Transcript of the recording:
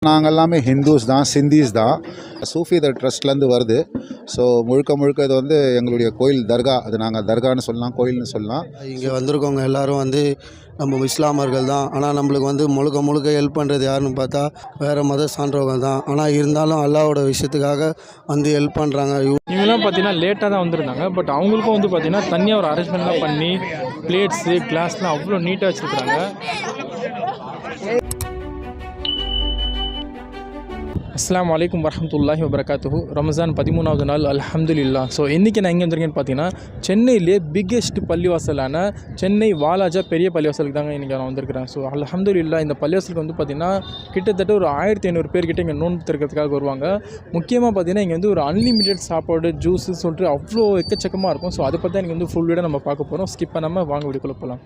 நாங்கள் எல்லாமே ஹிந்துஸ் தான், சிந்திஸ் தான். சூஃபி ட்ரஸ்ட்லேருந்து வருது. ஸோ முழுக்க முழுக்க இது வந்து எங்களுடைய கோயில் தர்கா. அது நாங்கள் தர்கான்னு சொல்லலாம், கோயில்னு சொல்லலாம். இங்கே வந்திருக்கவங்க எல்லோரும் வந்து நம்ம இஸ்லாமர்கள் தான். ஆனால் நம்மளுக்கு வந்து முழுக்க ஹெல்ப் பண்ணுறது யாருன்னு பார்த்தா வேறு மத சான்றவர்கள் தான். ஆனால் இருந்தாலும் அல்லாவோட விஷயத்துக்காக வந்து ஹெல்ப் பண்ணுறாங்க. இவங்கெல்லாம் பார்த்தீங்கன்னா லேட்டாக தான் வந்திருந்தாங்க. பட் அவங்களுக்கும் வந்து பார்த்தீங்கன்னா தனியாக ஒரு அரேஞ்ச்மெண்ட்லாம் பண்ணி பிளேட்ஸு கிளாஸ்லாம் அவ்வளோ நீட்டாக வச்சுருக்குறாங்க. அஸ்ஸலாமு அலைக்கும் வரஹ்மத்துல்லாஹி வபரகாத்துஹு. ரமஸான் 13வது நாள், அல்ஹம்துலில்லாஹ். ஸோ இன்றைக்கி நான் எங்கே வந்திருக்கேன்னு பார்த்தீங்கன்னா சென்னையிலே பிக்கெஸ்ட் பள்ளிவாசலான சென்னை வாலாஜா பெரிய பள்ளிவாசலுக்கு தாங்க இன்றைக்கி நான் வந்திருக்கிறேன். ஸோ அல்ஹம்துலில்லாஹ் இந்த பள்ளிவாசலுக்கு வந்து பார்த்திங்கன்னா கிட்டத்தட்ட ஒரு 1500 பேர்கிட்ட இங்கே நோன்பு திறக்கிறதுக்காக வருவாங்க. முக்கியமாக பார்த்திங்கன்னா இங்கே வந்து ஒரு அன்லிமிட்டெட் சாப்பாடு, ஜூஸு சொல்லிட்டு அவ்வளோ எக்கச்சக்கமாக இருக்கும். ஸோ அதை பற்றி தான் இன்றைக்கி வந்து ஃபுல் வீடியோ நம்ம பார்க்க போகிறோம். ஸ்கிப் பண்ணாமல் வாங்க வீடியோக்குள்ளே போகலாம்.